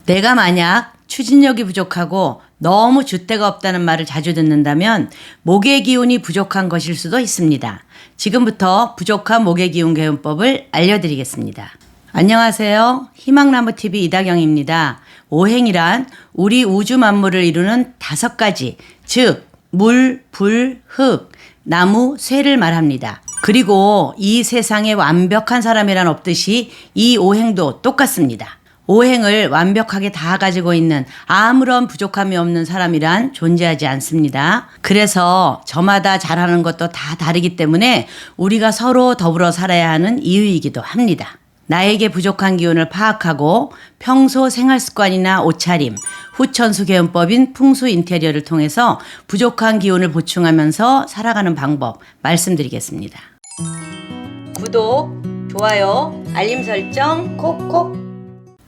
내가 만약 추진력이 부족하고 너무 줏대가 없다는 말을 자주 듣는다면 목의 기운이 부족한 것일 수도 있습니다. 지금부터 부족한 목의 기운 개운법을 알려드리겠습니다. 안녕하세요. 희망나무TV 이다경입니다. 오행이란 우리 우주 만물을 이루는 5가지, 즉 물, 불, 흙, 나무, 쇠를 말합니다. 그리고 이 세상에 완벽한 사람이란 없듯이 이 오행도 똑같습니다. 오행을 완벽하게 다 가지고 있는 아무런 부족함이 없는 사람이란 존재하지 않습니다. 그래서 저마다 잘하는 것도 다 다르기 때문에 우리가 서로 더불어 살아야 하는 이유이기도 합니다. 나에게 부족한 기운을 파악하고 평소 생활 습관이나 옷차림, 후천수 개운법인 풍수 인테리어를 통해서 부족한 기운을 보충하면서 살아가는 방법 말씀드리겠습니다. 구독, 좋아요, 알림 설정 콕콕.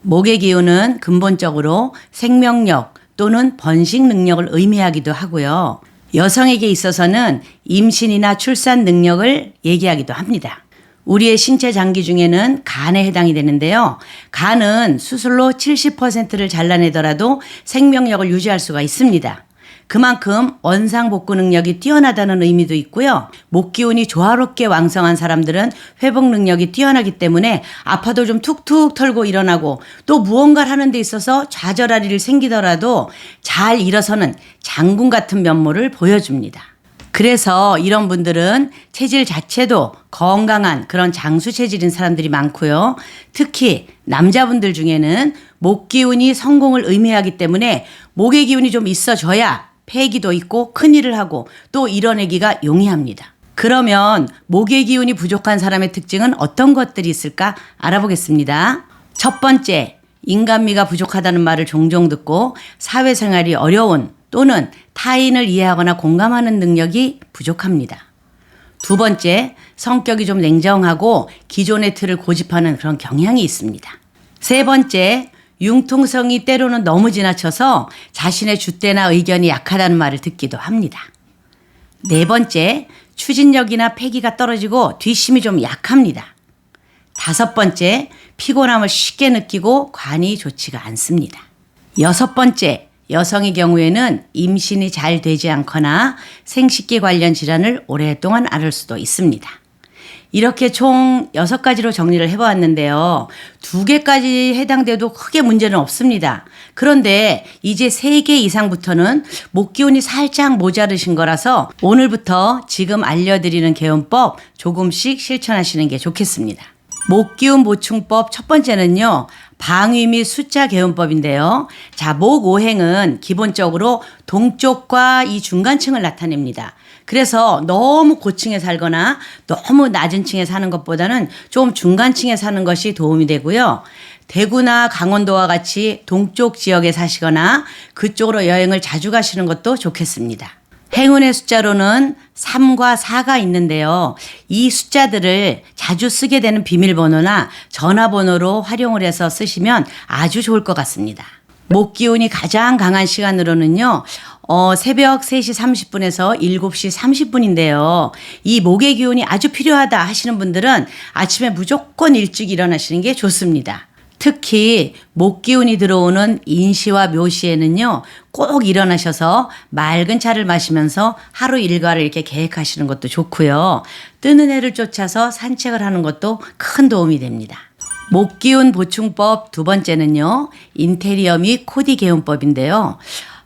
목의 기운은 근본적으로 생명력 또는 번식 능력을 의미하기도 하고요. 여성에게 있어서는 임신이나 출산 능력을 얘기하기도 합니다. 우리의 신체 장기 중에는 간에 해당이 되는데요. 간은 수술로 70%를 잘라내더라도 생명력을 유지할 수가 있습니다. 그만큼 원상복구 능력이 뛰어나다는 의미도 있고요. 목 기운이 조화롭게 왕성한 사람들은 회복 능력이 뛰어나기 때문에 아파도 좀 툭툭 털고 일어나고 또 무언가를 하는 데 있어서 좌절할 일이 생기더라도 잘 일어서는 장군 같은 면모를 보여줍니다. 그래서 이런 분들은 체질 자체도 건강한 그런 장수 체질인 사람들이 많고요. 특히 남자분들 중에는 목 기운이 성공을 의미하기 때문에 목의 기운이 좀 있어져야 패기도 있고 큰일을 하고 또 이뤄내기가 용이합니다. 그러면 목의 기운이 부족한 사람의 특징은 어떤 것들이 있을까 알아보겠습니다. 첫 번째, 인간미가 부족하다는 말을 종종 듣고 사회생활이 어려운 또는 타인을 이해하거나 공감하는 능력이 부족합니다. 두 번째, 성격이 좀 냉정하고 기존의 틀을 고집하는 그런 경향이 있습니다. 세 번째, 융통성이 때로는 너무 지나쳐서 자신의 줏대나 의견이 약하다는 말을 듣기도 합니다. 네 번째, 추진력이나 패기가 떨어지고 뒷심이 좀 약합니다. 다섯 번째, 피곤함을 쉽게 느끼고 관이 좋지가 않습니다. 여섯 번째, 여성의 경우에는 임신이 잘 되지 않거나 생식기 관련 질환을 오랫동안 앓을 수도 있습니다. 이렇게 총 6가지로 정리를 해보았는데요. 2개까지 해당돼도 크게 문제는 없습니다. 그런데 이제 3개 이상부터는 목 기운이 살짝 모자르신 거라서 오늘부터 지금 알려드리는 개운법 조금씩 실천하시는 게 좋겠습니다. 목 기운 보충법 첫 번째는요. 방위 및 숫자 개운법인데요. 자, 목 오행은 기본적으로 동쪽과 이 중간층을 나타냅니다. 그래서 너무 고층에 살거나 너무 낮은 층에 사는 것보다는 좀 중간층에 사는 것이 도움이 되고요. 대구나 강원도와 같이 동쪽 지역에 사시거나 그쪽으로 여행을 자주 가시는 것도 좋겠습니다. 행운의 숫자로는 3과 4가 있는데요. 이 숫자들을 자주 쓰게 되는 비밀번호나 전화번호로 활용을 해서 쓰시면 아주 좋을 것 같습니다. 목 기운이 가장 강한 시간으로는요. 새벽 3시 30분에서 7시 30분인데요. 이 목의 기운이 아주 필요하다 하시는 분들은 아침에 무조건 일찍 일어나시는 게 좋습니다. 특히 목 기운이 들어오는 인시와 묘시에는요. 꼭 일어나셔서 맑은 차를 마시면서 하루 일과를 이렇게 계획하시는 것도 좋고요. 뜨는 해를 쫓아서 산책을 하는 것도 큰 도움이 됩니다. 목 기운 보충법 두 번째는요. 인테리어 및 코디 개운법인데요.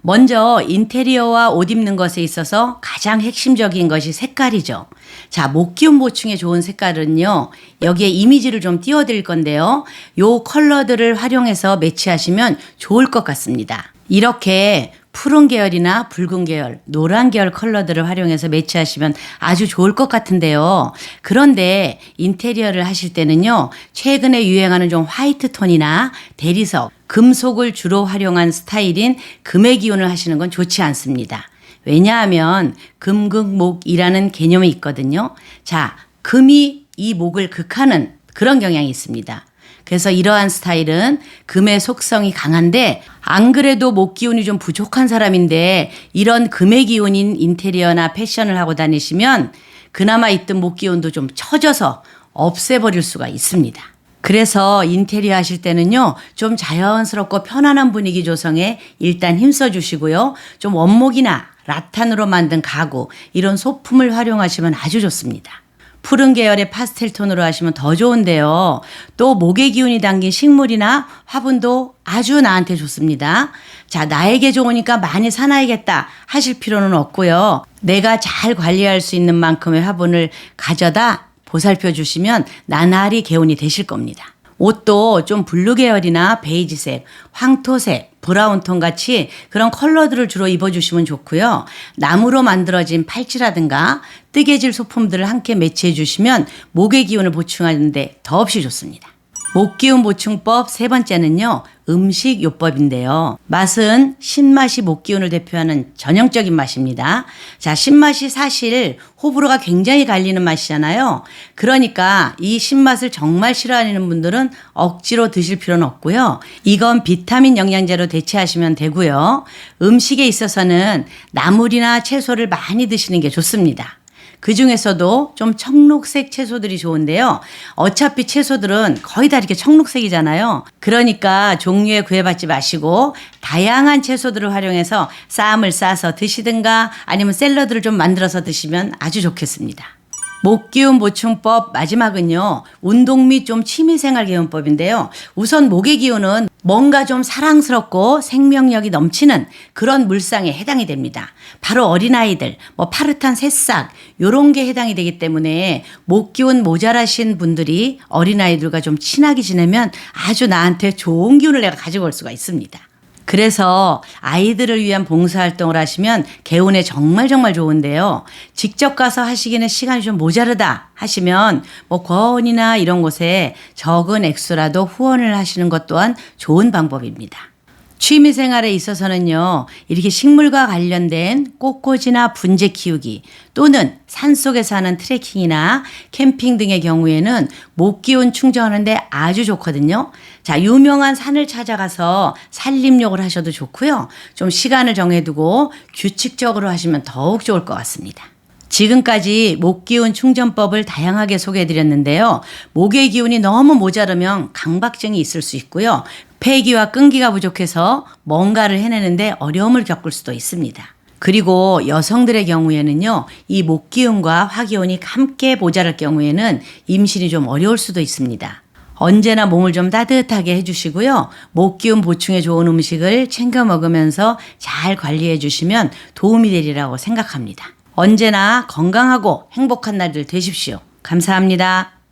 먼저 인테리어와 옷 입는 것에 있어서 가장 핵심적인 것이 색깔이죠. 자, 목 기운 보충에 좋은 색깔은요. 여기에 이미지를 좀 띄워드릴 건데요. 요 컬러들을 활용해서 매치하시면 좋을 것 같습니다. 이렇게 푸른 계열이나 붉은 계열, 노란 계열 컬러들을 활용해서 매치하시면 아주 좋을 것 같은데요. 그런데 인테리어를 하실 때는요. 최근에 유행하는 좀 화이트 톤이나 대리석, 금속을 주로 활용한 스타일인 금의 기운을 하시는 건 좋지 않습니다. 왜냐하면 금극목이라는 개념이 있거든요. 자, 금이 이 목을 극하는 그런 경향이 있습니다. 그래서 이러한 스타일은 금의 속성이 강한데 안 그래도 목 기운이 좀 부족한 사람인데 이런 금의 기운인 인테리어나 패션을 하고 다니시면 그나마 있던 목 기운도 좀 처져서 없애버릴 수가 있습니다. 그래서 인테리어 하실 때는요, 좀 자연스럽고 편안한 분위기 조성에 일단 힘써 주시고요. 좀 원목이나 라탄으로 만든 가구, 이런 소품을 활용하시면 아주 좋습니다. 푸른 계열의 파스텔 톤으로 하시면 더 좋은데요. 또 목의 기운이 담긴 식물이나 화분도 아주 나한테 좋습니다. 자, 나에게 좋으니까 많이 사놔야겠다 하실 필요는 없고요. 내가 잘 관리할 수 있는 만큼의 화분을 가져다 보살펴 주시면 나날이 개운이 되실 겁니다. 옷도 좀 블루 계열이나 베이지색, 황토색, 브라운톤 같이 그런 컬러들을 주로 입어주시면 좋고요. 나무로 만들어진 팔찌라든가 뜨개질 소품들을 함께 매치해 주시면 목의 기운을 보충하는데 더없이 좋습니다. 목기운 보충법 세 번째는요, 음식 요법인데요. 맛은 신맛이 목기운을 대표하는 전형적인 맛입니다. 자, 신맛이 사실 호불호가 굉장히 갈리는 맛이잖아요. 그러니까 이 신맛을 정말 싫어하는 분들은 억지로 드실 필요는 없고요. 이건 비타민 영양제로 대체하시면 되고요. 음식에 있어서는 나물이나 채소를 많이 드시는 게 좋습니다. 그 중에서도 좀 청록색 채소들이 좋은데요. 어차피 채소들은 거의 다 이렇게 청록색이잖아요. 그러니까 종류에 구애받지 마시고 다양한 채소들을 활용해서 쌈을 싸서 드시든가 아니면 샐러드를 좀 만들어서 드시면 아주 좋겠습니다. 목기운 보충법 마지막은요, 운동 및 좀 취미생활 개운법인데요. 우선 목의 기운은 뭔가 좀 사랑스럽고 생명력이 넘치는 그런 물상에 해당이 됩니다. 바로 어린아이들, 파릇한 새싹 요런 게 해당이 되기 때문에 목기운 모자라신 분들이 어린아이들과 좀 친하게 지내면 아주 나한테 좋은 기운을 내가 가지고 올 수가 있습니다. 그래서 아이들을 위한 봉사활동을 하시면 개운에 정말 좋은데요. 직접 가서 하시기는 시간이 좀 모자르다 하시면 거원이나 이런 곳에 적은 액수라도 후원을 하시는 것 또한 좋은 방법입니다. 취미생활에 있어서는요, 이렇게 식물과 관련된 꽃꽂이나 분재 키우기 또는 산속에서 하는 트레킹이나 캠핑 등의 경우에는 목기운 충전하는데 아주 좋거든요. 자, 유명한 산을 찾아가서 산림욕을 하셔도 좋고요. 좀 시간을 정해두고 규칙적으로 하시면 더욱 좋을 것 같습니다. 지금까지 목기운 충전법을 다양하게 소개해드렸는데요. 목의 기운이 너무 모자르면 강박증이 있을 수 있고요. 폐기와 끈기가 부족해서 뭔가를 해내는데 어려움을 겪을 수도 있습니다. 그리고 여성들의 경우에는요, 이 목기운과 화기운이 함께 모자랄 경우에는 임신이 좀 어려울 수도 있습니다. 언제나 몸을 좀 따뜻하게 해주시고요. 목기운 보충에 좋은 음식을 챙겨 먹으면서 잘 관리해 주시면 도움이 되리라고 생각합니다. 언제나 건강하고 행복한 날들 되십시오. 감사합니다.